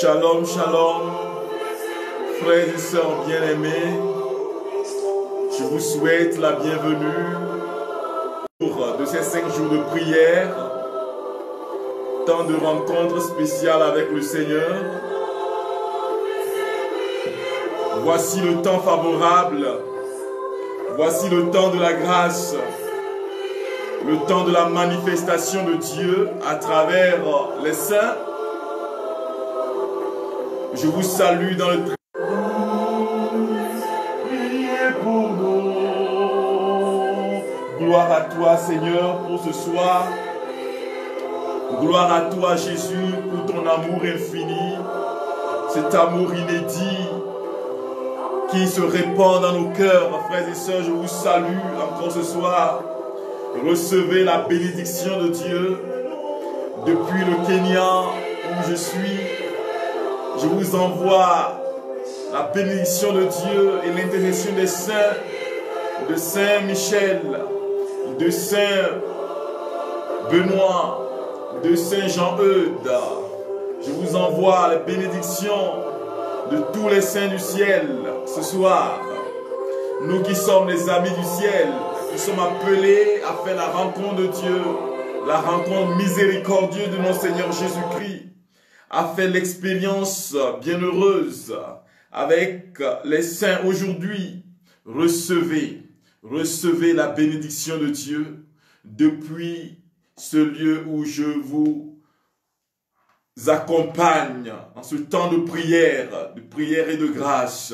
Shalom, shalom, frères et sœurs bien-aimés, je vous souhaite la bienvenue pour de ces 5 jours de prière, temps de rencontre spéciale avec le Seigneur. Voici le temps favorable, voici le temps de la grâce, le temps de la manifestation de Dieu à travers les saints. Je vous salue dans le priez pour nous. Gloire à toi, Seigneur, pour ce soir. Gloire à toi, Jésus, pour ton amour infini, cet amour inédit qui se répand dans nos cœurs. Frères et sœurs, je vous salue encore ce soir. Recevez la bénédiction de Dieu depuis le Kenya où je suis. Je vous envoie la bénédiction de Dieu et l'intercession des saints, de Saint Michel, de Saint Benoît, de Saint Jean-Eudes. Je vous envoie la bénédiction de tous les saints du ciel ce soir. Nous qui sommes les amis du ciel, qui sommes appelés à faire la rencontre de Dieu, la rencontre miséricordieuse de notre Seigneur Jésus-Christ, a fait l'expérience bienheureuse avec les saints aujourd'hui. Recevez la bénédiction de Dieu depuis ce lieu où je vous accompagne en ce temps de prière et de grâce.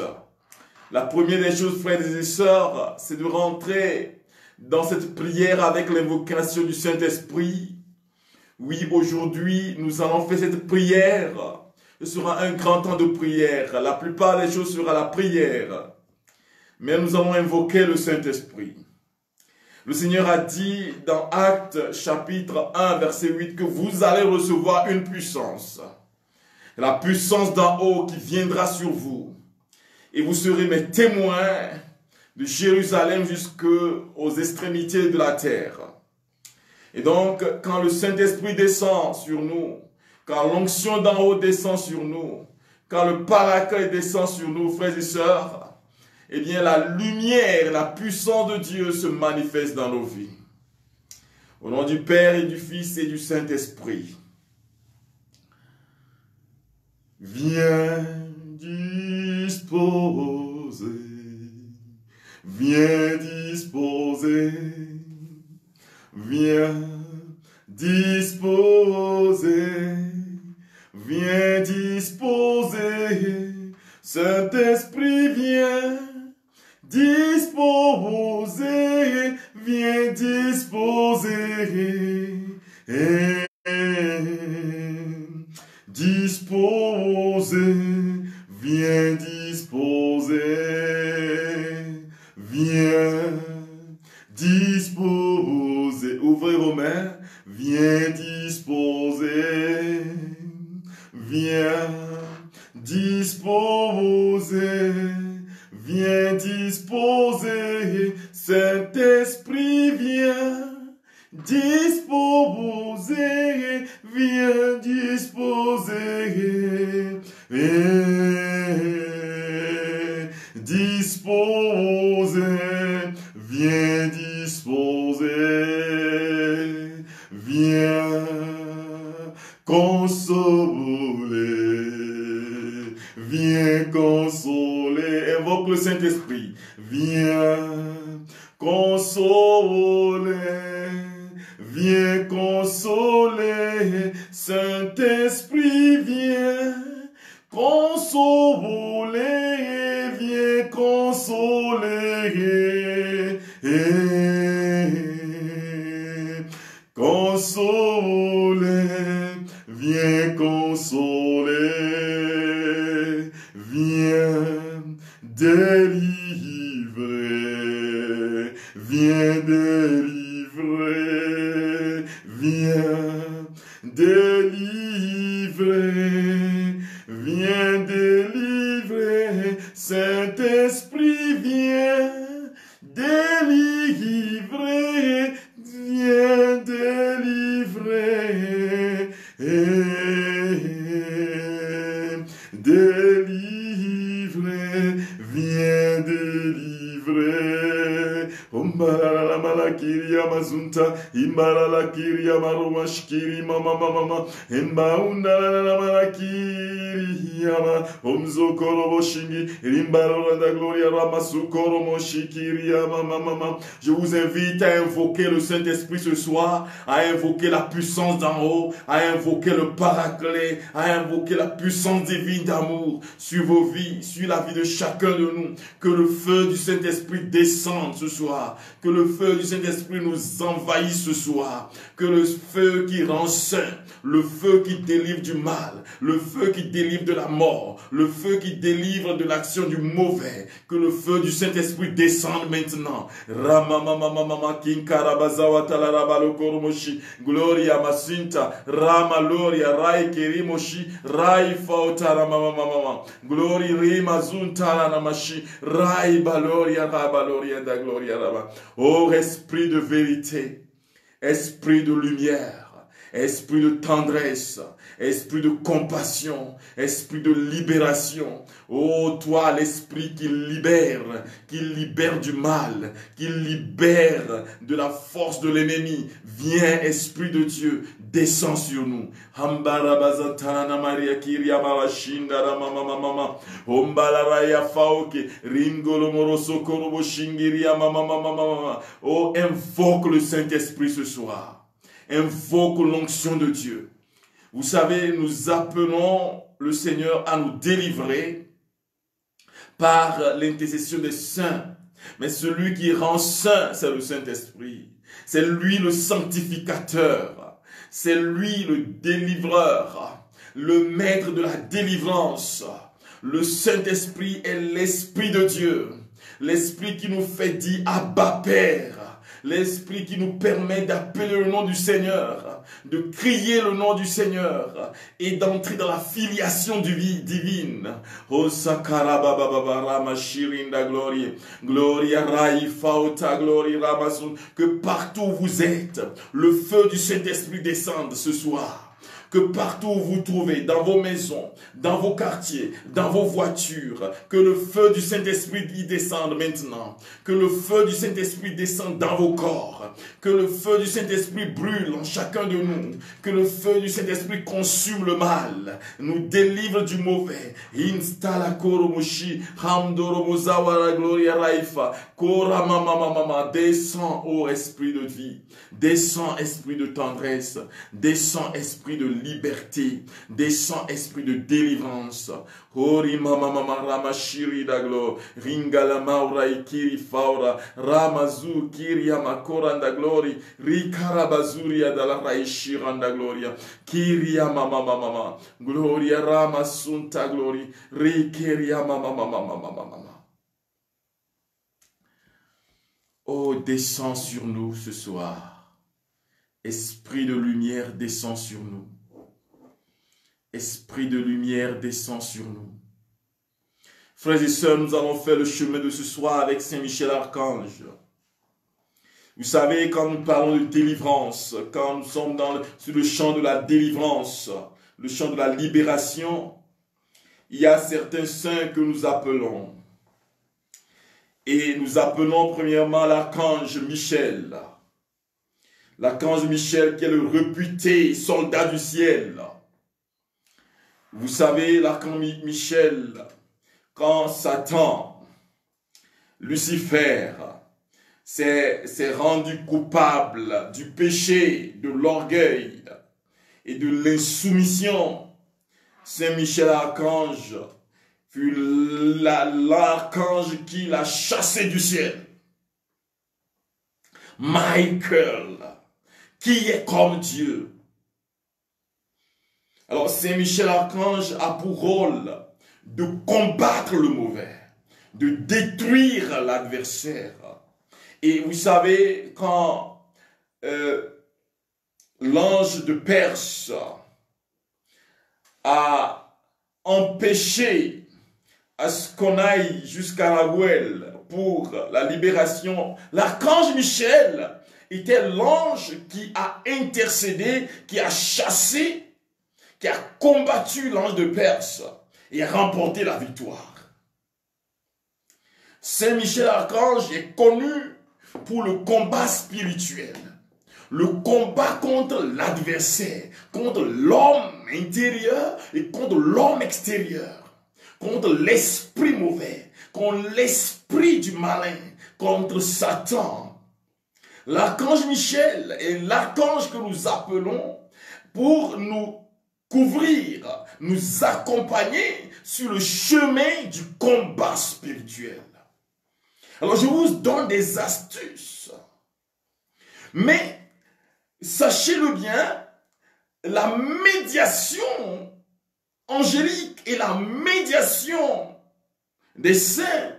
La première des choses, frères et sœurs, c'est de rentrer dans cette prière avec l'invocation du Saint-Esprit. Oui, aujourd'hui, nous allons faire cette prière. Ce sera un grand temps de prière. La plupart des choses sera la prière. Mais nous allons invoquer le Saint-Esprit. Le Seigneur a dit dans Actes chapitre 1, verset 8, que vous allez recevoir une puissance. La puissance d'en haut qui viendra sur vous. Et vous serez mes témoins de Jérusalem jusqu'aux extrémités de la terre. Et donc, quand le Saint-Esprit descend sur nous, quand l'onction d'en haut descend sur nous, quand le paraclet descend sur nous, frères et sœurs, eh bien la lumière, la puissance de Dieu se manifeste dans nos vies. Au nom du Père et du Fils et du Saint-Esprit. Viens disposer, viens disposer. Viens disposer, viens disposer, Saint-Esprit viens disposer, viens disposer, disposer, viens disposer, viens disposer. Ouvrez vos mains, viens disposer, viens disposer, viens disposer, Saint-Esprit viens disposer, viens disposer, disposer, viens disposer, viens consoler, viens consoler, invoque le Saint-Esprit, viens consoler, viens consoler, Saint-Esprit viens consoler, viens consoler, consoler, viens consoler, viens délivrer, viens délivrer, viens délivrer, viens délivrer, Saint-Esprit viens délivrer, viens délivrer, mazunta imbala la kiri amaroma shkiri mama mama emba undala la malakiri yama omzokoro boshingi imbala la gloria ramasukoro moshikiri yama mama. Je vous invite à invoquer le Saint-Esprit ce soir, à invoquer la puissance d'en haut, à invoquer le paraclet, à invoquer la puissance divine d'amour sur vos vies, sur la vie de chacun de nous. Que le feu du Saint-Esprit descende ce soir, que le feu du Saint-Esprit nous envahisse ce soir, que le feu qui rend saint, le feu qui délivre du mal, le feu qui délivre de la mort, le feu qui délivre de l'action du mauvais, que le feu du Saint-Esprit descende maintenant. Ramamamamamama kinkarabazawa talarabalokormoshi, gloria masinta, ramaloria rai kerimoshi, rai fautaramamamama, glory rimazunta namashi, rai baloria rabaloria da gloria raba. Oh, esprit de vérité, esprit de lumière, esprit de tendresse, esprit de compassion, esprit de libération. Oh, toi, l'esprit qui libère du mal, qui libère de la force de l'ennemi. Viens, esprit de Dieu, descends sur nous. Hambarabazatana Maria Kiria Marashinda Mama Mama. Ombalaraya Faoke, Ringolo Moroso Korobo Shingiria Mama Mama. Oh, invoque le Saint-Esprit ce soir. Invoque l'onction de Dieu. Vous savez, nous appelons le Seigneur à nous délivrer par l'intercession des saints. Mais celui qui rend saint, c'est le Saint-Esprit. C'est lui le sanctificateur. C'est lui le délivreur, le maître de la délivrance. Le Saint-Esprit est l'Esprit de Dieu. L'Esprit qui nous fait dire Abba Père. L'Esprit qui nous permet d'appeler le nom du Seigneur, de crier le nom du Seigneur et d'entrer dans la filiation divine. Oh Sakarabababara Shirinda Gloria, Gloria Rai Fauta Gloria Ramasun, que partout où vous êtes, le feu du Saint-Esprit descende ce soir. Que partout où vous trouvez, dans vos maisons, dans vos quartiers, dans vos voitures, que le feu du Saint-Esprit y descende maintenant. Que le feu du Saint-Esprit descende dans vos corps. Que le feu du Saint-Esprit brûle en chacun de nous. Que le feu du Saint-Esprit consume le mal, nous délivre du mauvais. Installa koromushi, hamdoromozawara gloria raifa, kora mama, descends, ô Esprit de vie. Descends, Esprit de tendresse. Descends, Esprit de liberté, descends esprit de délivrance. Hori mama mama rama shiri daglo, ringala maura ikiri faura, ramazu kiri amakoranda glory, rikarabazuria dalla raishiranda gloria, kiri mama mama, gloria rama sunta glory, rikeria mama mama. Oh, descends sur nous ce soir. Esprit de lumière, descend sur nous. Esprit de lumière, descend sur nous. Frères et sœurs, nous allons faire le chemin de ce soir avec Saint Michel Archange. Vous savez, quand nous parlons de délivrance, quand nous sommes sur le champ de la délivrance, le champ de la libération, il y a certains saints que nous appelons. Et nous appelons premièrement l'archange Michel. L'archange Michel qui est le réputé soldat du ciel. Vous savez, l'archange Michel, quand Satan, Lucifer, s'est rendu coupable du péché, de l'orgueil et de l'insoumission, Saint Michel Archange fut l'archange qui l'a chassé du ciel. Michael, qui est comme Dieu. Alors Saint Michel Archange a pour rôle de combattre le mauvais, de détruire l'adversaire. Et vous savez, quand l'ange de Perse a empêché à ce qu'on aille jusqu'à Raguel pour la libération, l'archange Michel était l'ange qui a intercédé, qui a chassé, qui a combattu l'ange de Perse et a remporté la victoire. Saint Michel Archange est connu pour le combat spirituel. Le combat contre l'adversaire, contre l'homme intérieur et contre l'homme extérieur, contre l'esprit mauvais, contre l'esprit du malin, contre Satan. L'archange Michel est l'archange que nous appelons pour nous couvrir, nous accompagner sur le chemin du combat spirituel. Alors je vous donne des astuces, mais sachez-le bien, la médiation angélique et la médiation des saints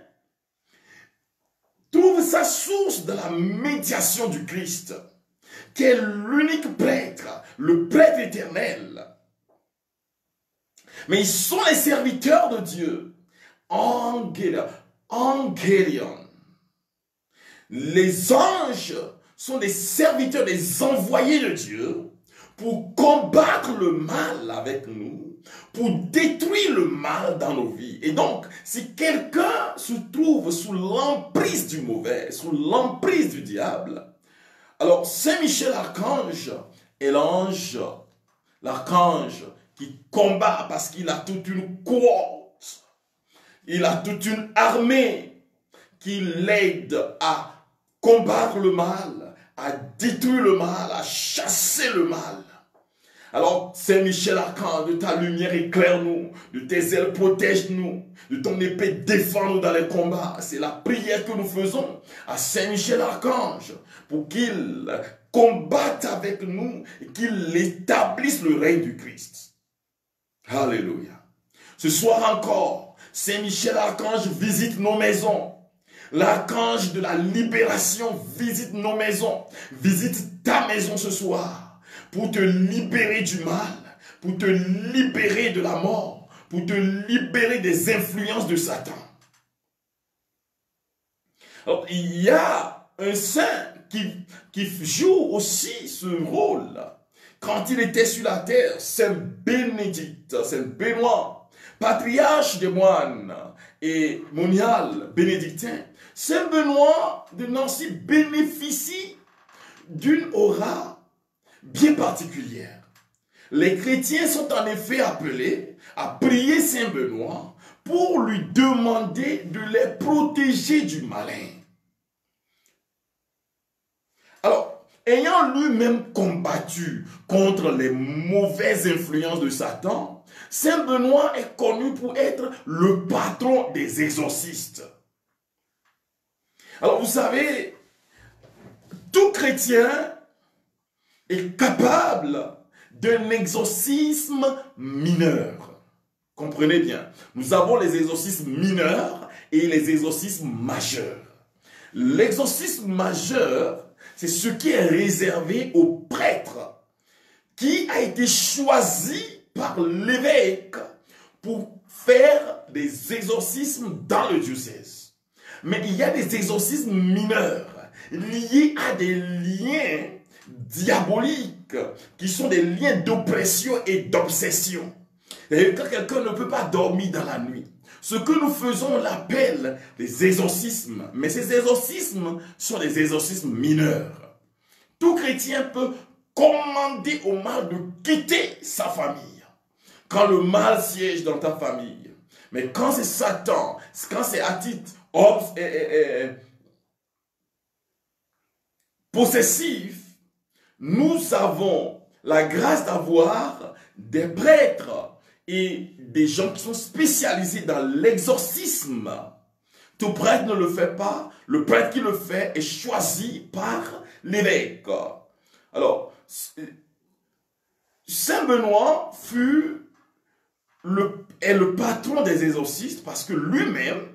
trouve sa source dans la médiation du Christ, qui est l'unique prêtre, le prêtre éternel. Mais ils sont les serviteurs de Dieu, angélion. Les anges sont des serviteurs, des envoyés de Dieu pour combattre le mal avec nous, pour détruire le mal dans nos vies. Et donc, si quelqu'un se trouve sous l'emprise du mauvais, sous l'emprise du diable, alors Saint Michel Archange est l'archange qui combat parce qu'il a toute une cohorte, il a toute une armée qui l'aide à combattre le mal, à détruire le mal, à chasser le mal. Alors, Saint Michel Archange, de ta lumière éclaire-nous, de tes ailes protège-nous, de ton épée défends-nous dans les combats. C'est la prière que nous faisons à Saint Michel Archange pour qu'il combatte avec nous et qu'il établisse le règne du Christ. Alléluia. Ce soir encore, Saint Michel Archange visite nos maisons. L'archange de la libération visite nos maisons. Visite ta maison ce soir pour te libérer du mal, pour te libérer de la mort, pour te libérer des influences de Satan. Alors, il y a un saint qui joue aussi ce rôle. Quand il était sur la terre, Saint Bénédicte, Saint Benoît, patriarche des moines et monial bénédictin, Saint Benoît de Nancy bénéficie d'une aura bien particulière. Les chrétiens sont en effet appelés à prier Saint Benoît pour lui demander de les protéger du malin. Alors, ayant lui-même combattu contre les mauvaises influences de Satan, Saint Benoît est connu pour être le patron des exorcistes. Alors, vous savez, tout chrétien est capable d'un exorcisme mineur. Comprenez bien, nous avons les exorcismes mineurs et les exorcismes majeurs. L'exorcisme majeur, c'est ce qui est réservé au prêtre qui a été choisi par l'évêque pour faire des exorcismes dans le diocèse. Mais il y a des exorcismes mineurs liés à des liens diaboliques qui sont des liens d'oppression et d'obsession. Quand quelqu'un ne peut pas dormir dans la nuit, ce que nous faisons, on l'appelle des exorcismes. Mais ces exorcismes sont des exorcismes mineurs. Tout chrétien peut commander au mal de quitter sa famille. Quand le mal siège dans ta famille. Mais quand c'est Satan, quand c'est à titre possessif, nous avons la grâce d'avoir des prêtres et des gens qui sont spécialisés dans l'exorcisme. Tout prêtre ne le fait pas. Le prêtre qui le fait est choisi par l'évêque. Alors, Saint Benoît est le patron des exorcistes parce que lui-même,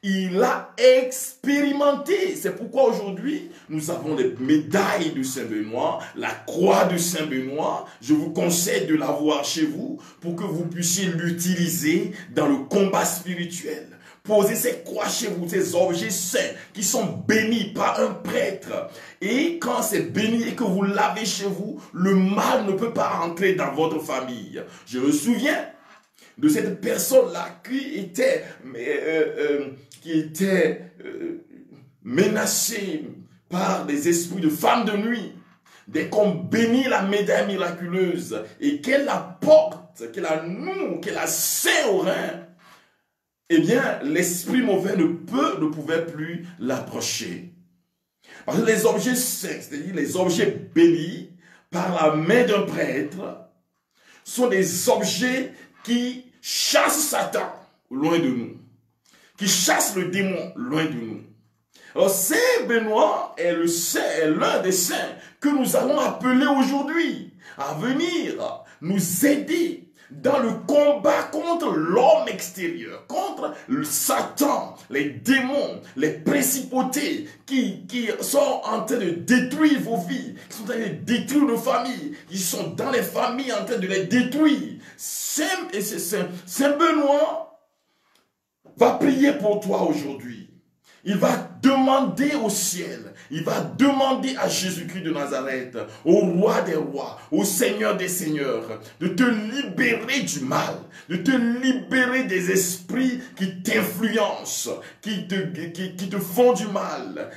il a expérimenté. C'est pourquoi aujourd'hui, nous avons les médailles de Saint-Benoît, la croix de Saint-Benoît. Je vous conseille de l'avoir chez vous pour que vous puissiez l'utiliser dans le combat spirituel. Posez ces croix chez vous, ces objets saints qui sont bénis par un prêtre. Et quand c'est béni et que vous l'avez chez vous, le mal ne peut pas entrer dans votre famille. Je me souviens de cette personne-là qui était menacée par des esprits de femmes de nuit, dès qu'on bénit la médaille miraculeuse et qu'elle la porte, qu'elle la noue, qu'elle la serre au rein, eh bien, l'esprit mauvais ne pouvait plus l'approcher. Parce que les objets saints, c'est-à-dire les objets bénis par la main d'un prêtre, sont des objets qui chassent Satan loin de nous, qui chassent le démon loin de nous. Alors, Saint Benoît est l'un des saints que nous allons appeler aujourd'hui à venir nous aider dans le combat contre l'homme extérieur, contre le Satan, les démons, les principautés qui sont en train de détruire vos vies, qui sont en train de détruire nos familles, qui sont dans les familles en train de les détruire. Saint Benoît va prier pour toi aujourd'hui. Il va demander au ciel, il va demander à Jésus-Christ de Nazareth, au roi des rois, au Seigneur des seigneurs, de te libérer du mal, de te libérer des esprits qui t'influencent, qui te font du mal.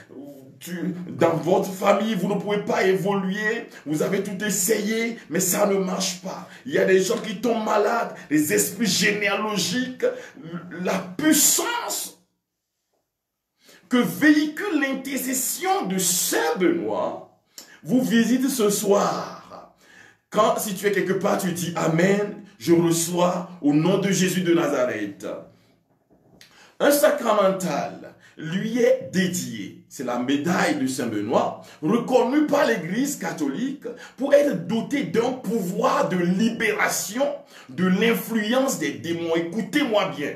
Dans votre famille, vous ne pouvez pas évoluer, vous avez tout essayé, mais ça ne marche pas. Il y a des gens qui tombent malades, les esprits généalogiques, la puissance que véhicule l'intercession de Saint Benoît, vous visite ce soir. Si tu es quelque part, tu dis Amen, je reçois au nom de Jésus de Nazareth. Un sacramental lui est dédié. C'est la médaille de Saint Benoît, reconnue par l'Église catholique pour être dotée d'un pouvoir de libération de l'influence des démons. Écoutez-moi bien,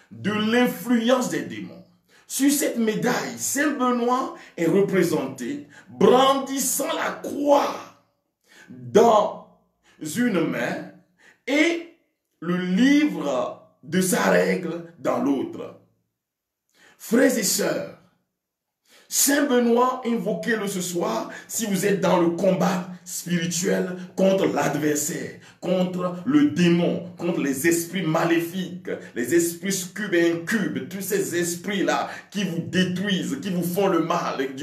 de l'influence des démons. Sur cette médaille, Saint Benoît est représenté brandissant la croix dans une main et le livre de sa règle dans l'autre. Frères et sœurs, Saint Benoît, invoquez-le ce soir si vous êtes dans le combat spirituel contre l'adversaire, contre le démon, contre les esprits maléfiques, les esprits scubes et incubes, tous ces esprits-là qui vous détruisent, qui vous font du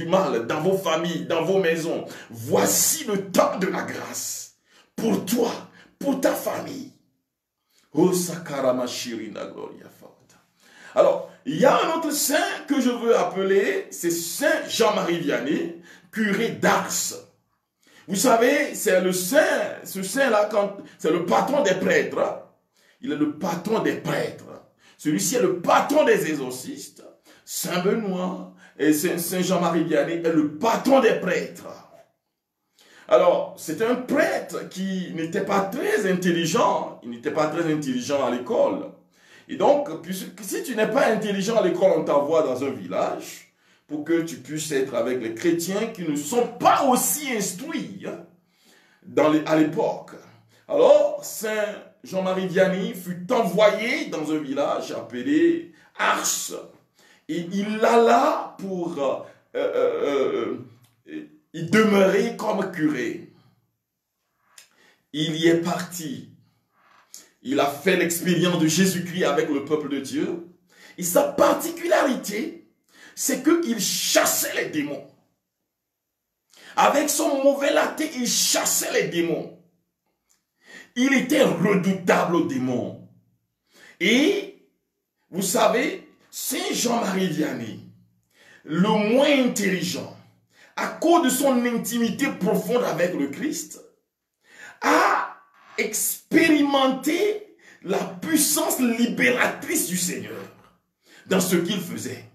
mal dans vos familles, dans vos maisons. Voici le temps de la grâce pour toi, pour ta famille. Oh Sakarama Shirina Gloria Forte. Alors, il y a un autre saint que je veux appeler, c'est Saint Jean-Marie Vianney, curé d'Ars. Vous savez, c'est ce saint-là, c'est le patron des prêtres. Il est le patron des prêtres. Celui-ci est le patron des exorcistes. Saint Benoît et Saint Jean-Marie Vianney est le patron des prêtres. Alors, c'est un prêtre qui n'était pas très intelligent. Il n'était pas très intelligent à l'école. Et donc, si tu n'es pas intelligent à l'école, on t'envoie dans un village pour que tu puisses être avec les chrétiens qui ne sont pas aussi instruits à l'époque. Alors, Saint Jean-Marie Vianney fut envoyé dans un village appelé Ars. Et il alla pour y demeurer comme curé. Il y est parti. Il a fait l'expérience de Jésus-Christ avec le peuple de Dieu. Et sa particularité, c'est qu'il chassait les démons. Avec son mauvais latin, il chassait les démons. Il était redoutable aux démons. Et, vous savez, Saint Jean-Marie Vianney, le moins intelligent, à cause de son intimité profonde avec le Christ, a expérimenter la puissance libératrice du Seigneur dans ce qu'il faisait.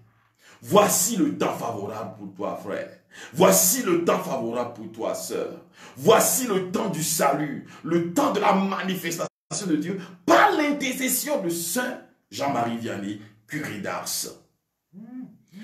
Voici le temps favorable pour toi, frère. Voici le temps favorable pour toi, sœur. Voici le temps du salut, le temps de la manifestation de Dieu par l'intercession de Saint Jean-Marie Vianney, curé d'Ars.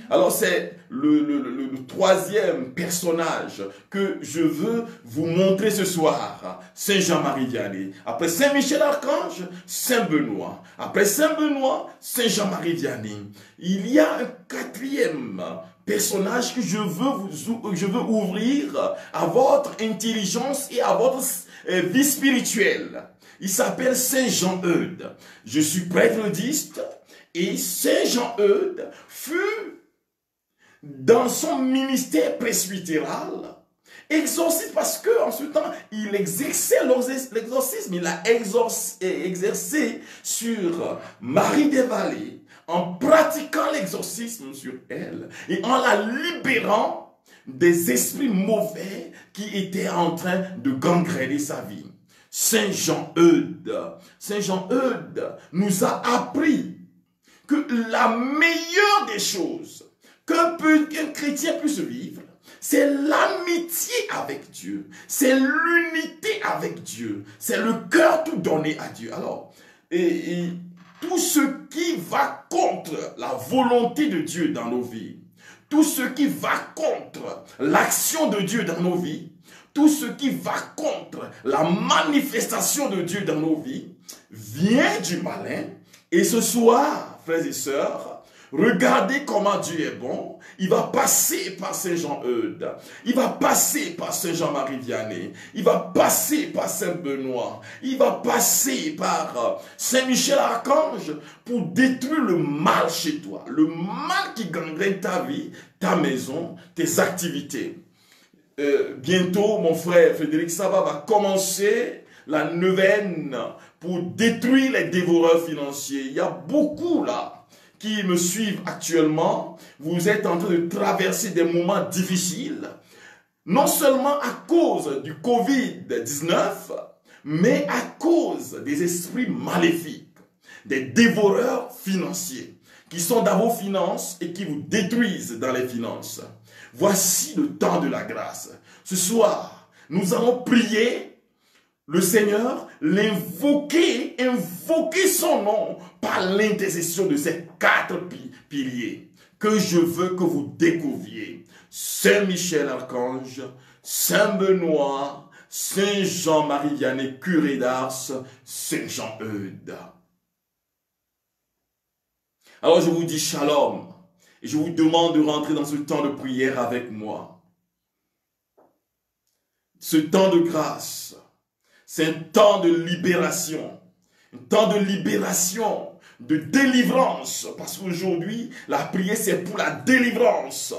Alors c'est le troisième personnage que je veux vous montrer ce soir, Saint Jean-Marie Vianney. Après Saint Michel-Archange, Saint Benoît. Après Saint Benoît, Saint Jean-Marie Vianney. Il y a un quatrième personnage que je veux ouvrir à votre intelligence et à votre vie spirituelle. Il s'appelle Saint Jean-Eudes. Je suis prêtre nudiste et Saint Jean-Eudes fut dans son ministère presbytéral, exorciste parce qu'en ce temps, il exerçait l'exorcisme. Il a exercé sur Marie des Vallées en pratiquant l'exorcisme sur elle et en la libérant des esprits mauvais qui étaient en train de gangréner sa vie. Saint Jean-Eudes nous a appris que la meilleure des choses qu'un chrétien puisse vivre, c'est l'amitié avec Dieu, c'est l'unité avec Dieu, c'est le cœur tout donné à Dieu. Alors, tout ce qui va contre la volonté de Dieu dans nos vies, tout ce qui va contre l'action de Dieu dans nos vies, tout ce qui va contre la manifestation de Dieu dans nos vies, vient du malin. Et ce soir, frères et sœurs, regardez comment Dieu est bon. Il va passer par Saint Jean-Eudes. Il va passer par Saint Jean-Marie Vianney. Il va passer par Saint Benoît. Il va passer par Saint Michel Archange pour détruire le mal chez toi. Le mal qui gangrène ta vie, ta maison, tes activités. Bientôt, mon frère Frédéric Sava va commencer la neuvaine pour détruire les dévoreurs financiers. Il y a beaucoup là qui me suivent actuellement. Vous êtes en train de traverser des moments difficiles, non seulement à cause du Covid-19, mais à cause des esprits maléfiques, des dévoreurs financiers qui sont dans vos finances et qui vous détruisent dans les finances. Voici le temps de la grâce. Ce soir, nous allons prier le Seigneur, l'invoquer, invoquer son nom par l'intercession de ces 4 piliers que je veux que vous découvriez. Saint Michel Archange, Saint Benoît, Saint Jean-Marie Vianney, curé d'Ars, Saint Jean-Eudes. Alors je vous dis shalom et je vous demande de rentrer dans ce temps de prière avec moi. Ce temps de grâce, c'est un temps de libération, un temps de libération, de délivrance, parce qu'aujourd'hui, la prière, c'est pour la délivrance.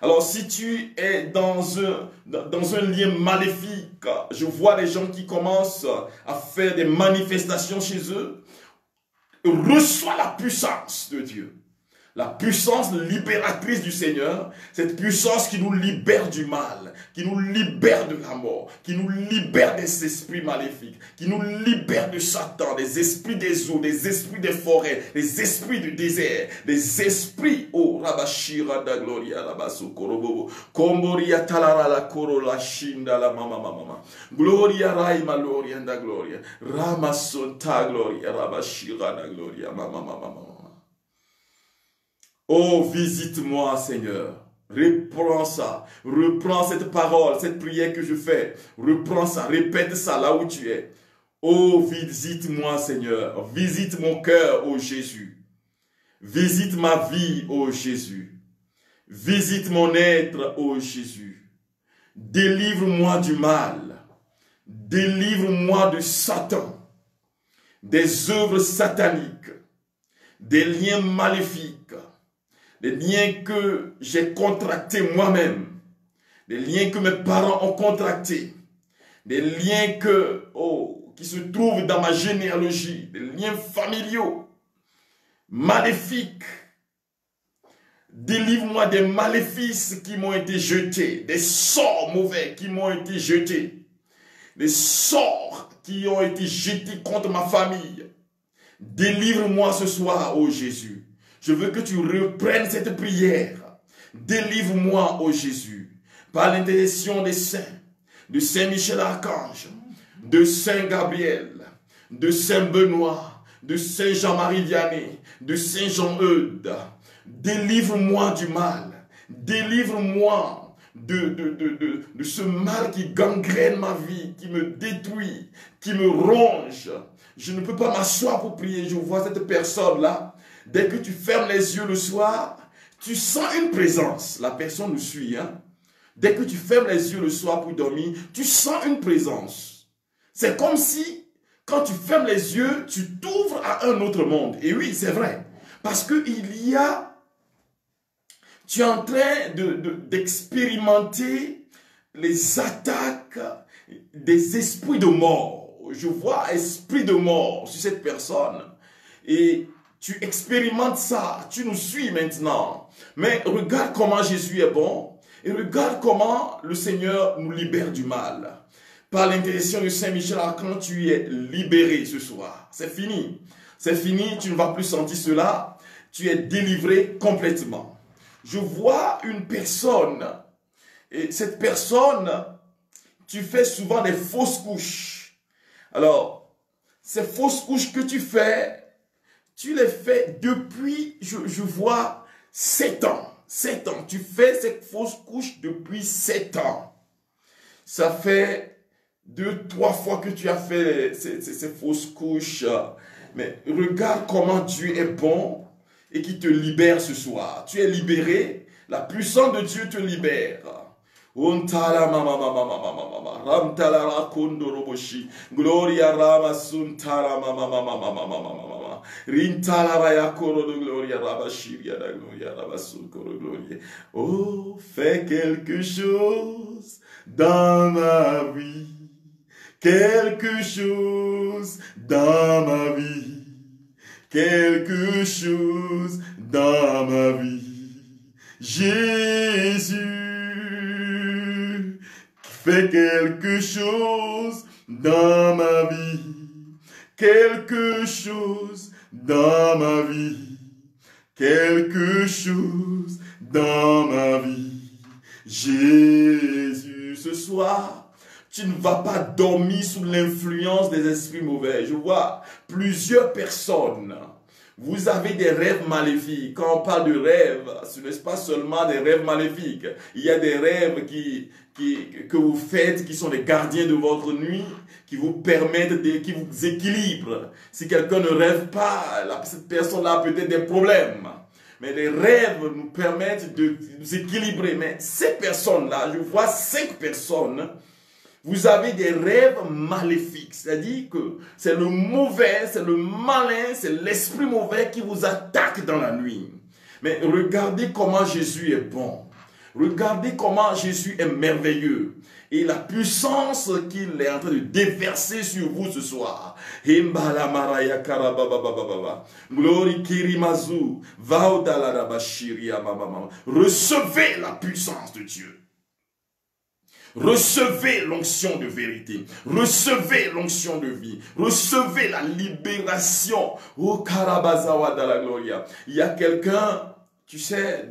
Alors, si tu es dans un lien maléfique, je vois des gens qui commencent à faire des manifestations chez eux, reçois la puissance de Dieu. La puissance libératrice du Seigneur, cette puissance qui nous libère du mal, qui nous libère de la mort, qui nous libère des esprits maléfiques, qui nous libère de Satan, des esprits des eaux, des esprits des forêts, des esprits du désert, des esprits, oh, Rabashira da Gloria, Rabaso Korobobo, Komboria Talara la Korola Shinda la Mama Mama, Gloria Raima Gloria da Gloria, Ramasonta Gloria, Rabashira da Gloria, Mama Mama. Oh, visite-moi, Seigneur. Reprends ça. Reprends cette parole, cette prière que je fais. Reprends ça. Répète ça là où tu es. Oh, visite-moi, Seigneur. Visite mon cœur, oh Jésus. Visite ma vie, oh Jésus. Visite mon être, oh Jésus. Délivre-moi du mal. Délivre-moi de Satan. Des œuvres sataniques. Des liens maléfiques. Des liens que j'ai contractés moi-même, des liens que mes parents ont contractés, des liens qui se trouvent dans ma généalogie, des liens familiaux, maléfiques. Délivre-moi des maléfices qui m'ont été jetés, des sorts mauvais qui m'ont été jetés, des sorts qui ont été jetés contre ma famille. Délivre-moi ce soir, ô Jésus. Je veux que tu reprennes cette prière. Délivre-moi, ô Jésus, par l'intercession des saints, de Saint Michel Archange, de Saint Gabriel, de Saint Benoît, de Saint Jean-Marie Vianney, de Saint Jean-Eudes. Délivre-moi du mal. Délivre-moi de ce mal qui gangrène ma vie, qui me détruit, qui me ronge. Je ne peux pas m'asseoir pour prier. Je vois cette personne-là. Dès que tu fermes les yeux le soir, tu sens une présence. La personne nous suit. Hein? Dès que tu fermes les yeux le soir pour dormir, tu sens une présence. C'est comme si, quand tu fermes les yeux, tu t'ouvres à un autre monde. Et oui, c'est vrai. Parce qu'il y a Tu es en train d'expérimenter les attaques des esprits de mort. Je vois esprit de mort sur cette personne. Et tu expérimentes ça. Tu nous suis maintenant. Mais regarde comment Jésus est bon. Et regarde comment le Seigneur nous libère du mal. Par l'intercession de Saint Michel Archange, tu es libéré ce soir. C'est fini. C'est fini. Tu ne vas plus sentir cela. Tu es délivré complètement. Je vois une personne, et cette personne, tu fais souvent des fausses couches. Alors, ces fausses couches que tu les fais depuis, je vois, 7 ans. 7 ans. Tu fais cette fausse couche depuis 7 ans. Ça fait 2-3 fois que tu as fait ces fausses couches. Mais regarde comment Dieu est bon. Et qui te libère ce soir. Tu es libéré. La puissance de Dieu te libère. Gloria Rama Suntara mama. Rintala Raya Koro de Gloria Rabashiria da Gloria Rabasukoro Gloria. Oh, fais quelque chose dans ma vie. Quelque chose dans ma vie. Quelque chose dans ma vie. Jésus fait quelque chose dans ma vie. Quelque chose dans ma vie. Quelque chose dans ma vie. Jésus, ce soir, tu ne vas pas dormir sous l'influence des esprits mauvais. Je vois plusieurs personnes. Vous avez des rêves maléfiques. Quand on parle de rêves, ce n'est pas seulement des rêves maléfiques. Il y a des rêves que vous faites, qui sont les gardiens de votre nuit, qui vous permettent, qui vous équilibrent. Si quelqu'un ne rêve pas, cette personne-là a peut-être des problèmes. Mais les rêves nous permettent de nous équilibrer. Mais ces personnes-là, je vois 5 personnes. Vous avez des rêves maléfiques, c'est-à-dire que c'est le mauvais, c'est le malin, c'est l'esprit mauvais qui vous attaque dans la nuit. Mais regardez comment Jésus est bon. Regardez comment Jésus est merveilleux. Et la puissance qu'il est en train de déverser sur vous ce soir. Glory Kirimazu. Recevez la puissance de Dieu. Recevez l'onction de vérité. Recevez l'onction de vie. Recevez la libération. Oh, Karabazawa da la Gloria. Il y a quelqu'un, tu sais,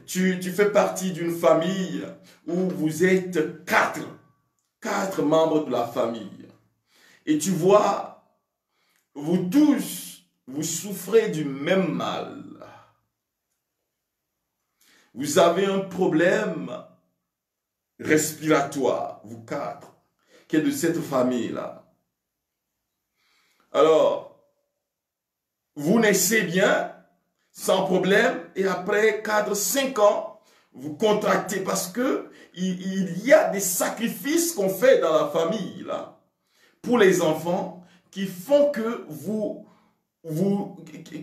tu fais partie d'une famille où vous êtes 4 membres de la famille. Et tu vois, vous tous, vous souffrez du même mal. Vous avez un problème respiratoire, vous 4, qui est de cette famille-là. Alors, vous naissez bien, sans problème, et après 4-5 ans, vous contractez parce que il y a des sacrifices qu'on fait dans la famille, là, pour les enfants, qui font que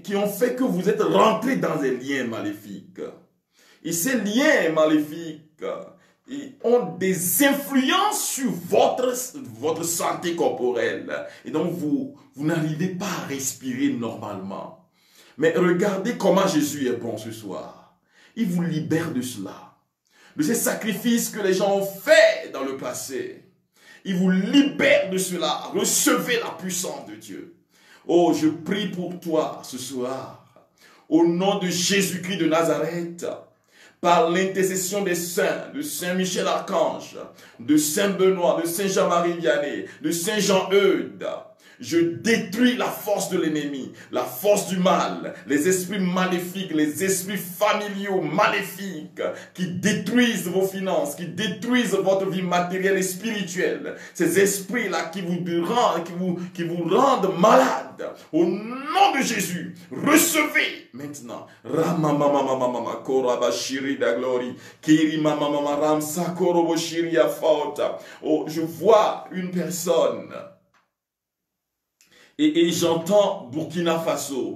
qui ont fait que vous êtes rentrés dans des liens maléfiques. Et ces liens maléfiques, ils ont des influences sur votre santé corporelle. Et donc, vous n'arrivez pas à respirer normalement. Mais regardez comment Jésus est bon ce soir. Il vous libère de cela. De ces sacrifices que les gens ont faits dans le passé. Il vous libère de cela. Recevez la puissance de Dieu. Oh, je prie pour toi ce soir. Au nom de Jésus-Christ de Nazareth. Par l'intercession des saints, de Saint Michel Archange, de Saint Benoît, de Saint Jean-Marie Vianney, de Saint Jean-Eudes, je détruis la force de l'ennemi, la force du mal, les esprits maléfiques, les esprits familiaux maléfiques qui détruisent vos finances, qui détruisent votre vie matérielle et spirituelle. Ces esprits-là qui vous rendent malade. Au nom de Jésus, recevez maintenant. Oh, je vois une personne. Et j'entends Burkina Faso.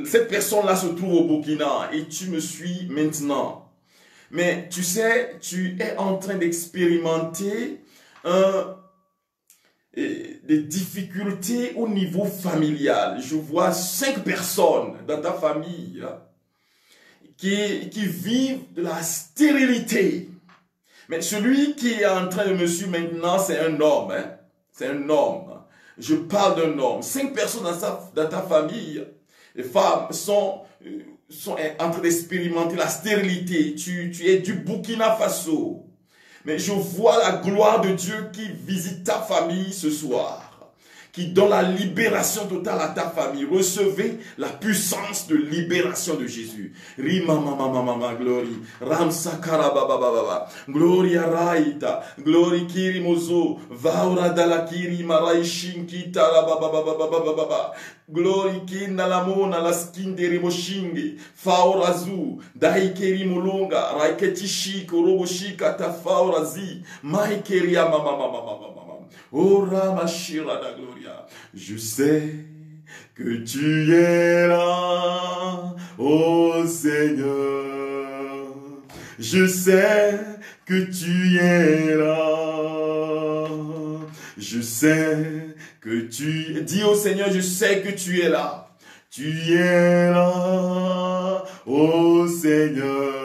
cette personne-là se trouve au Burkina et tu me suis maintenant. Mais tu sais, tu es en train d'expérimenter des difficultés au niveau familial. Je vois 5 personnes dans ta famille qui vivent de la stérilité. Mais celui qui est en train de me suivre maintenant, c'est un homme. Hein? C'est un homme. Je parle d'un homme. 5 personnes dans ta famille, les femmes sont en train d'expérimenter la stérilité. Tu es du Burkina Faso. Mais je vois la gloire de Dieu qui visite ta famille ce soir, qui donne la libération totale à ta famille. Recevez la puissance de libération de Jésus. Rimamamamamama, glory. Ramsakara baba. Gloria raita. Glory kiri mozo. Vaura dalakiri marai shinkita la baba. Glory kinda la mona la skinderi moshingi. Faurazu. Daikeri molonga. Raiketishi koroboshika ta faurazi. Maikeri amamamamamama. Oh Ramashira da Gloria, je sais que tu es là, oh Seigneur. Je sais que tu es là. Je sais que tu... Dis au Seigneur, je sais que tu es là. Tu es là, oh Seigneur.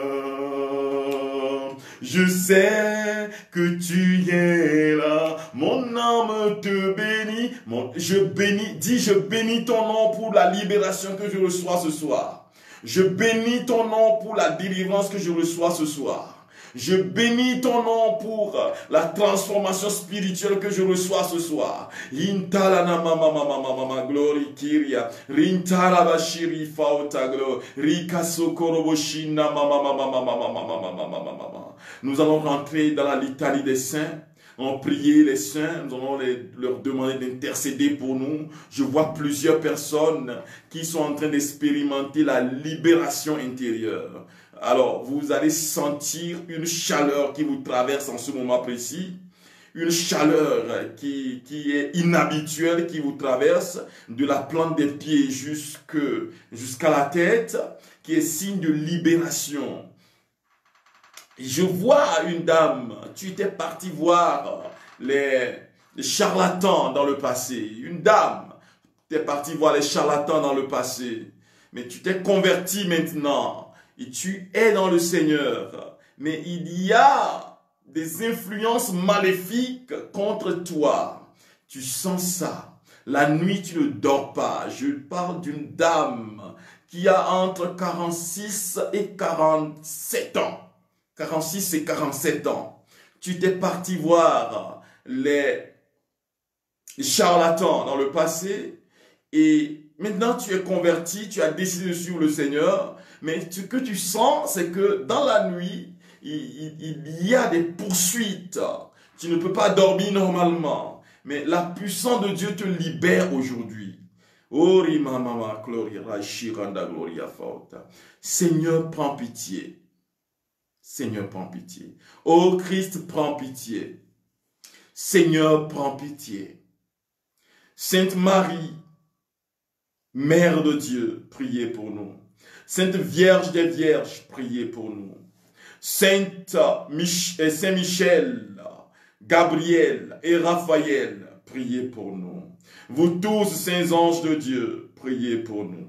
Je sais que tu es là. Mon âme te bénit. Je bénis ton nom pour la libération que je reçois ce soir. Je bénis ton nom pour la délivrance que je reçois ce soir. Je bénis ton nom pour la transformation spirituelle que je reçois ce soir. Intala na mama glory kiria. Rintala bashiri fauta glory. Rika sokoroboshina mama. Nous allons rentrer dans la litanie des saints. On prier les saints, nous allons leur demander d'intercéder pour nous. Je vois plusieurs personnes qui sont en train d'expérimenter la libération intérieure. Alors, vous allez sentir une chaleur qui vous traverse en ce moment précis. Une chaleur qui est inhabituelle, qui vous traverse de la plante des pieds jusqu'à la tête, qui est signe de libération. Je vois une dame, tu étais parti voir les charlatans dans le passé. Une dame, tu es parti voir les charlatans dans le passé. Mais tu t'es converti maintenant. Et tu es dans le Seigneur. Mais il y a des influences maléfiques contre toi. Tu sens ça. La nuit, tu ne dors pas. Je parle d'une dame qui a entre 46 et 47 ans. 46 et 47 ans. Tu t'es parti voir les charlatans dans le passé et maintenant tu es converti, tu as décidé de suivre le Seigneur, mais ce que tu sens, c'est que dans la nuit, il y a des poursuites. Tu ne peux pas dormir normalement, mais la puissance de Dieu te libère aujourd'hui. Seigneur, prends pitié. Seigneur, prends pitié. Ô Christ, prends pitié. Seigneur, prends pitié. Sainte Marie, Mère de Dieu, priez pour nous. Sainte Vierge des Vierges, priez pour nous. Saint Michel, Gabriel et Raphaël, priez pour nous. Vous tous, saints anges de Dieu, priez pour nous.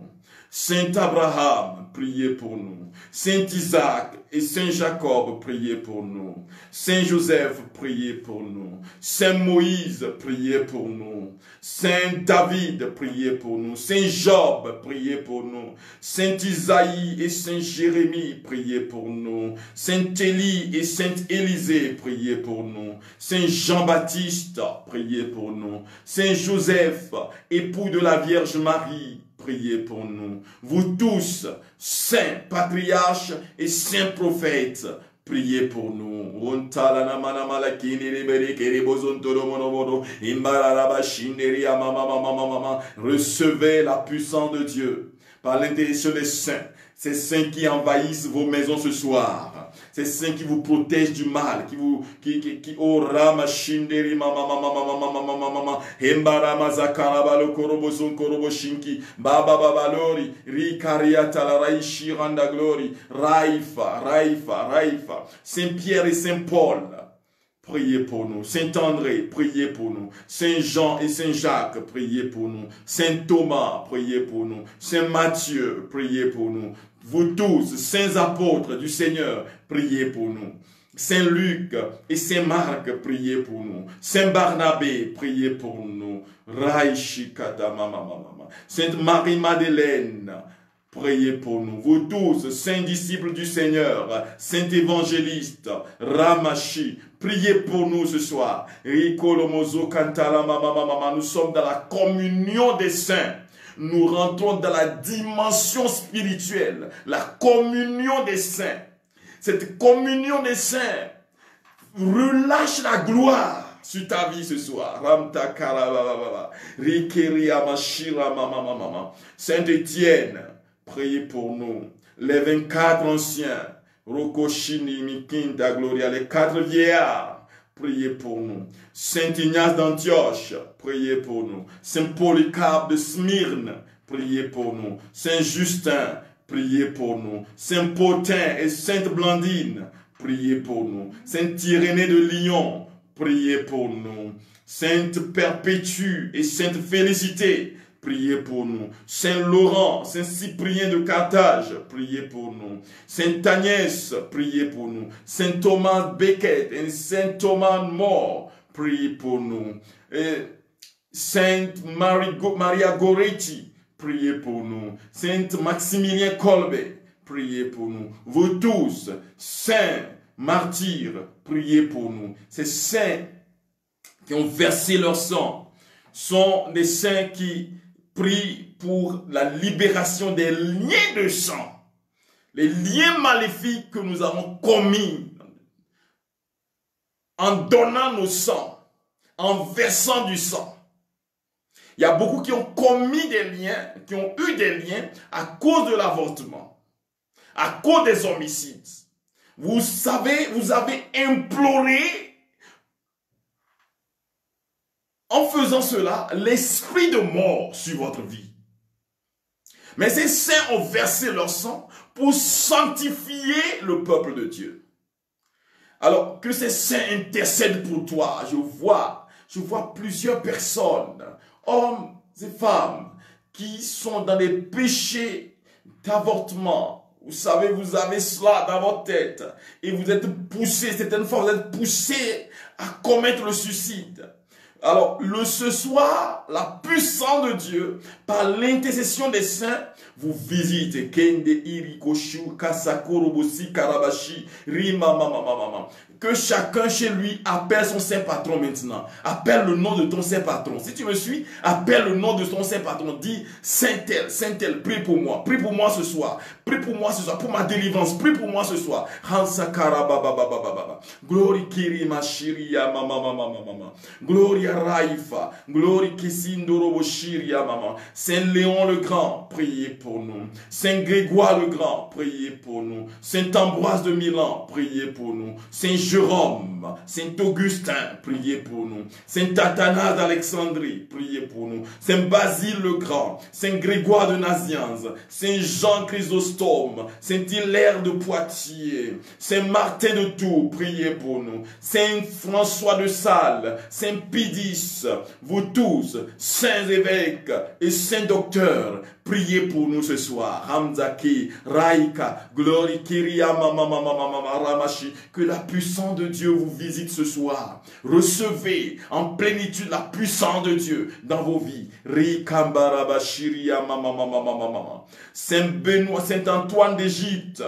Saint Abraham, priez pour nous. Saint Isaac et Saint Jacob, priez pour nous. Saint Joseph, priez pour nous. Saint Moïse, priez pour nous. Saint David, priez pour nous. Saint Job, priez pour nous. Saint Isaïe et Saint Jérémie, priez pour nous. Saint Élie et Saint Élisée, priez pour nous. Saint Jean-Baptiste, priez pour nous. Saint Joseph, époux de la Vierge Marie, priez pour nous. Vous tous, saints patriarches et saints prophètes, priez pour nous. Recevez la puissance de Dieu. par l'intercession des saints. Ces saints qui envahissent vos maisons ce soir. Ces saints qui vous protègent du mal, oh rama shinderi mama mama mama mama mama mama hembara mazakara balo korobo son korobo shinki baba baba lori rikaria talarai shiranda glory raifa raifa raifa Saint Pierre et Saint Paul, priez pour nous. Saint André, priez pour nous. Saint Jean et Saint Jacques, priez pour nous. Saint Thomas, priez pour nous. Saint Matthieu, priez pour nous. Vous tous, saints apôtres du Seigneur, priez pour nous. Saint Luc et Saint Marc, priez pour nous. Saint Barnabé, priez pour nous. Raishikata mama mama. Sainte Marie-Madeleine, priez pour nous. Vous tous, saints disciples du Seigneur, saint évangéliste, Ramashi, priez pour nous ce soir. Nous sommes dans la communion des saints. Nous rentrons dans la dimension spirituelle, la communion des saints. Cette communion des saints relâche la gloire sur ta vie ce soir. Saint Étienne, priez pour nous. Les 24 anciens, Rokoshini, Mikinta, Gloria, les 4 vieillards, priez pour nous. Saint Ignace d'Antioche, priez pour nous. Saint Polycarpe de Smyrne, priez pour nous. Saint Justin, priez pour nous. Saint Potin et Sainte Blandine, priez pour nous. Saint Irénée de Lyon, priez pour nous. Sainte Perpétue et Sainte Félicité, priez pour nous. Saint Laurent, Saint Cyprien de Carthage, priez pour nous. Saint Agnès, priez pour nous. Saint Thomas Becket et Saint Thomas More, priez pour nous. Et Sainte Maria Goretti, priez pour nous. Saint Maximilien Kolbe, priez pour nous. Vous tous, saints martyrs, priez pour nous. Ces saints qui ont versé leur sang sont des saints qui prient pour la libération des liens de sang, les liens maléfiques que nous avons commis en donnant nos sangs, en versant du sang. Il y a beaucoup qui ont commis des liens, qui ont eu des liens à cause de l'avortement, à cause des homicides. Vous savez, vous avez imploré, en faisant cela, l'esprit de mort sur votre vie. Mais ces saints ont versé leur sang pour sanctifier le peuple de Dieu. Alors que ces saints intercèdent pour toi, je vois plusieurs personnes, hommes et femmes, qui sont dans des péchés d'avortement. Vous savez, vous avez cela dans votre tête et vous êtes poussés, certaines fois vous êtes poussés à commettre le suicide. Alors, ce soir, la puissance de Dieu, par l'intercession des saints, vous visite. Que chacun chez lui appelle son saint patron maintenant. Appelle le nom de ton saint patron. Si tu me suis, appelle le nom de ton saint patron. Dis, Saint-Tel, prie pour moi. Prie pour moi ce soir. Prie pour moi ce soir. Pour ma délivrance. Prie pour moi ce soir. Glory Kirima Shiria mama mama mama. Gloria Raifa. Glory Kisindoro Shiria mama. Saint Léon le Grand, priez pour nous. Saint Grégoire le Grand, priez pour nous. Saint Ambroise de Milan, priez pour nous. Saint Jérôme, Saint Augustin, priez pour nous. Saint Athanase d'Alexandrie, priez pour nous. Saint Basile le Grand, Saint Grégoire de Nazianze, Saint Jean Chrysostome, Saint Hilaire de Poitiers, Saint Martin de Tours, priez pour nous. Saint François de Sales, Saint Pidis, vous tous, saints évêques et saints docteurs, priez pour nous ce soir. Ramzaki, Raika, Glory Kiria, Mama Ramashi, que la puissance de Dieu vous visite ce soir. Recevez en plénitude la puissance de Dieu dans vos vies. Rikambarabashiria, Mama. Saint Benoît, Saint Antoine d'Égypte,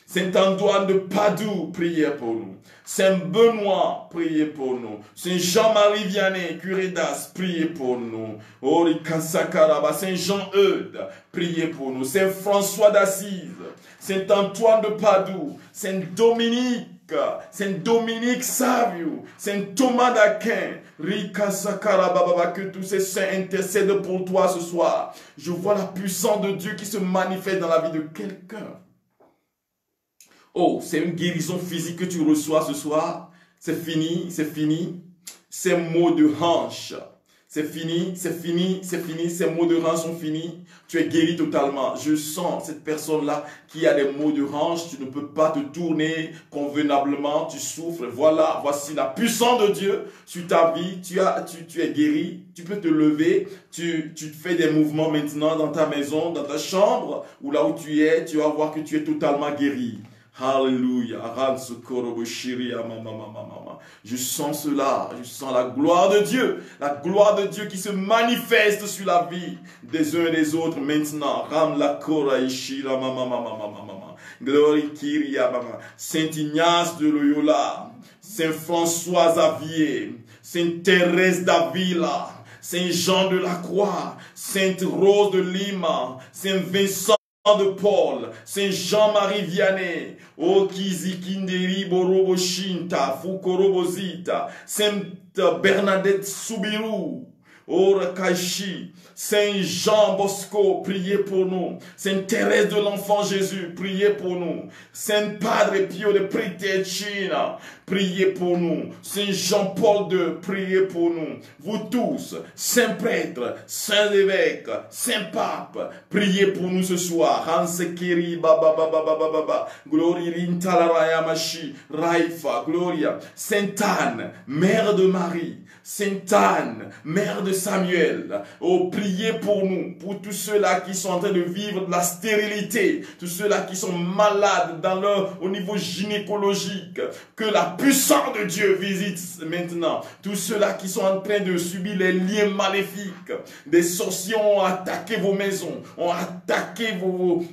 Saint Antoine de Padoue, priez pour nous. Saint Benoît, priez pour nous. Saint Jean-Marie Vianney, curé d'As, priez pour nous. Saint Jean-Eudes, priez pour nous. Saint François d'Assise, Saint Antoine de Padoue, Saint Dominique, Saint Dominique Savio, Saint Thomas d'Aquin, Rika Sakara Baba, que tous ces saints intercèdent pour toi ce soir. Je vois la puissance de Dieu qui se manifeste dans la vie de quelqu'un. Oh, c'est une guérison physique que tu reçois ce soir. C'est fini, c'est fini. Ces maux de hanche, c'est fini, c'est fini, c'est fini. Ces maux de hanche sont finis. Tu es guéri totalement. Je sens cette personne-là qui a des maux de hanche. Tu ne peux pas te tourner convenablement. Tu souffres. Voilà, voici la puissance de Dieu sur ta vie. Tu es guéri. Tu peux te lever. Tu fais des mouvements maintenant dans ta maison, dans ta chambre, ou là où tu es. Tu vas voir que tu es totalement guéri. Alléluia. Je sens cela. Je sens la gloire de Dieu. La gloire de Dieu qui se manifeste sur la vie des uns et des autres maintenant. Glory Kyria mama. Saint Ignace de Loyola. Saint François Xavier. Saint Thérèse d'Avila. Saint Jean de la Croix. Sainte Rose de Lima. Saint Vincent de Paul, Saint Jean-Marie Vianney, O Kizikinderi Borobo Shinta, Fukorobozita, Sainte Bernadette Soubirou, O Rakashi, Saint Jean Bosco, priez pour nous. Sainte Thérèse de l'Enfant Jésus, priez pour nous. Saint Padre Pio de Pritechina, priez pour nous. Saint Jean-Paul II, priez pour nous. Vous tous, saints prêtres, saints évêques, saints papes, priez pour nous ce soir. Hansekiri, baba, baba, baba, baba. Glory Rintalarayamashi, Raifa, Gloria. Sainte Anne, Mère de Marie. Sainte Anne, Mère de Samuel. Oh, priez pour nous, pour tous ceux-là qui sont en train de vivre de la stérilité, tous ceux-là qui sont malades au niveau gynécologique. Que la puissance de Dieu visite maintenant tous ceux-là qui sont en train de subir les liens maléfiques. Des sorciers ont attaqué vos maisons, ont attaqué vos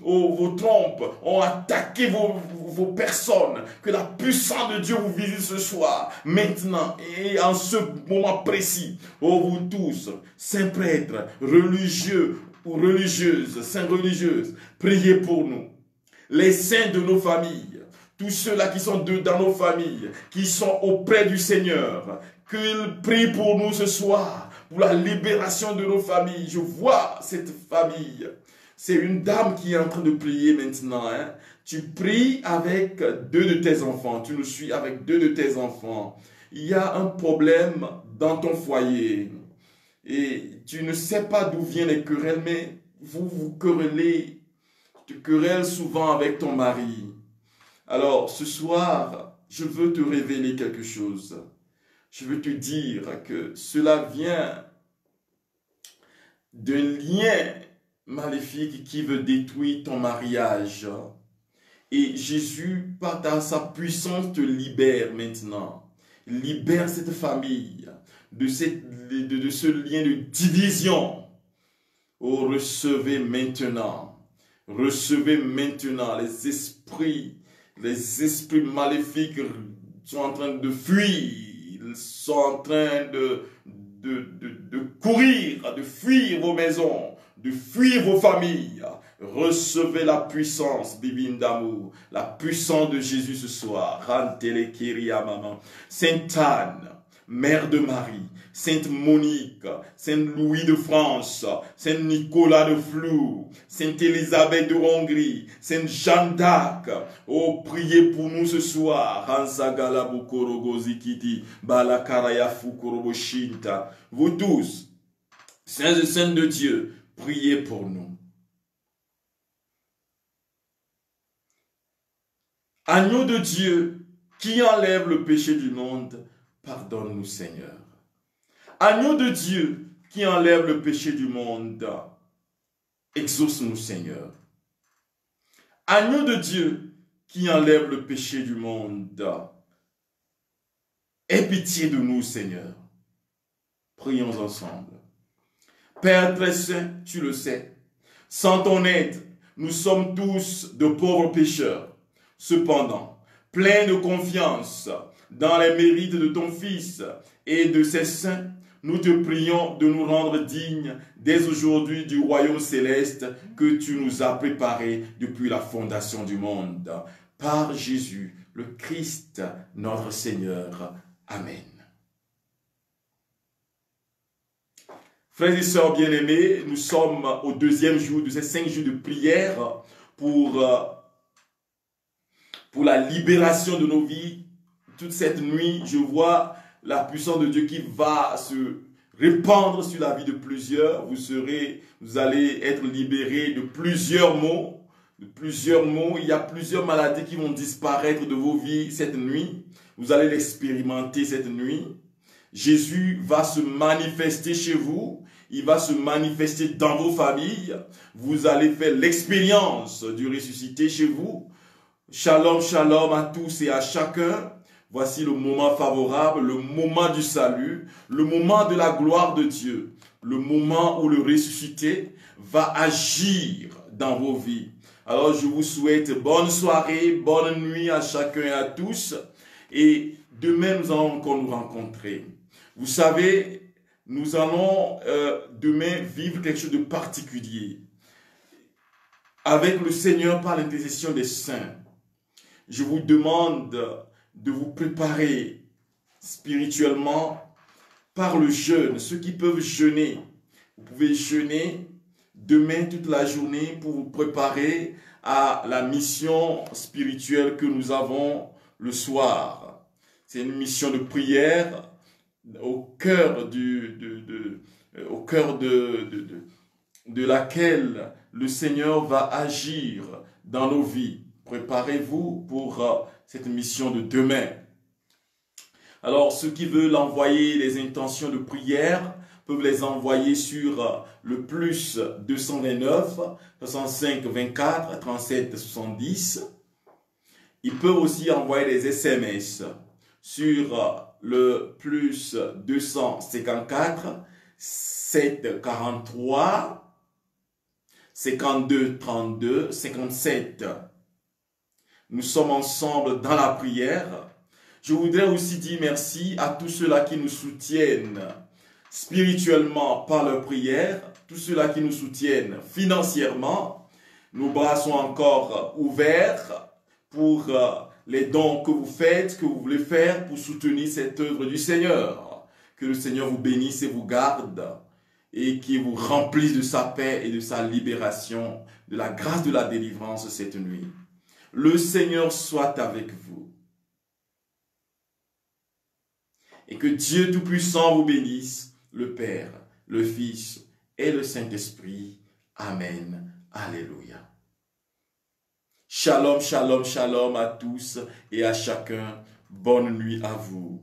trompes, ont attaqué vos personnes. Que la puissance de Dieu vous visite ce soir, maintenant et en ce moment précis. Oh, vous tous, saints prêtres, religieux ou religieuses, saints religieuses, priez pour nous. Les saints de nos familles, tous ceux-là qui sont dans nos familles, qui sont auprès du Seigneur, qu'ils prient pour nous ce soir, pour la libération de nos familles. Je vois cette famille. C'est une dame qui est en train de prier maintenant. Hein. Tu pries avec 2 de tes enfants. Tu nous suis avec 2 de tes enfants. Il y a un problème dans ton foyer. Et tu ne sais pas d'où viennent les querelles, mais vous vous querellez. Tu querelles souvent avec ton mari. Alors, ce soir, je veux te révéler quelque chose. Je veux te dire que cela vient d'un lien maléfique qui veut détruire ton mariage. Et Jésus, par sa puissance, te libère maintenant. Libère cette famille de ce lien de division. Oh, recevez maintenant les esprits maléfiques sont en train de fuir, ils sont en train de courir, de fuir vos maisons, de fuir vos familles. Recevez la puissance divine d'amour, la puissance de Jésus ce soir. Sainte Anne, Mère de Marie, Sainte Monique, Sainte Louis de France, Saint Nicolas de Flou, Sainte Élisabeth de Hongrie, Sainte Jeanne d'Arc. Oh, priez pour nous ce soir. Vous tous, saints et saintes de Dieu, priez pour nous. Agneau de Dieu qui enlève le péché du monde, pardonne-nous Seigneur. Agneau de Dieu qui enlève le péché du monde, exauce-nous Seigneur. Agneau de Dieu qui enlève le péché du monde, aie pitié de nous Seigneur. Prions ensemble. Père très saint, tu le sais, sans ton aide, nous sommes tous de pauvres pécheurs. Cependant, plein de confiance dans les mérites de ton Fils et de ses saints, nous te prions de nous rendre dignes dès aujourd'hui du royaume céleste que tu nous as préparé depuis la fondation du monde. Par Jésus, le Christ, notre Seigneur. Amen. Frères et sœurs bien-aimés, nous sommes au deuxième jour de ces 5 jours de prière pour la libération de nos vies. Toute cette nuit, je vois la puissance de Dieu qui va se répandre sur la vie de plusieurs. Vous allez être libérés de plusieurs maux. Il y a plusieurs maladies qui vont disparaître de vos vies cette nuit. Vous allez l'expérimenter cette nuit. Jésus va se manifester chez vous. Il va se manifester dans vos familles. Vous allez faire l'expérience du ressuscité chez vous. Shalom, shalom à tous et à chacun. Voici le moment favorable, le moment du salut, le moment de la gloire de Dieu, le moment où le ressuscité va agir dans vos vies. Alors je vous souhaite bonne soirée, bonne nuit à chacun et à tous. Et demain, nous allons encore nous rencontrer. Vous savez, nous allons demain vivre quelque chose de particulier. Avec le Seigneur par l'intercession des saints. Je vous demande de vous préparer spirituellement par le jeûne. Ceux qui peuvent jeûner, vous pouvez jeûner demain toute la journée pour vous préparer à la mission spirituelle que nous avons le soir. C'est une mission de prière au cœur de laquelle le Seigneur va agir dans nos vies. Préparez-vous pour cette mission de demain. Alors, ceux qui veulent envoyer les intentions de prière peuvent les envoyer sur le plus 229 65 24 37 70. Ils peuvent aussi envoyer des SMS sur le plus 254 7 43 52 32 57. Nous sommes ensemble dans la prière. Je voudrais aussi dire merci à tous ceux-là qui nous soutiennent spirituellement par leur prière, tous ceux-là qui nous soutiennent financièrement. Nos bras sont encore ouverts pour les dons que vous faites, que vous voulez faire pour soutenir cette œuvre du Seigneur. Que le Seigneur vous bénisse et vous garde et qu'il vous remplisse de sa paix et de sa libération, de la grâce de la délivrance cette nuit. Le Seigneur soit avec vous. Et que Dieu Tout-Puissant vous bénisse, le Père, le Fils et le Saint-Esprit. Amen. Alléluia. Shalom, shalom, shalom à tous et à chacun. Bonne nuit à vous.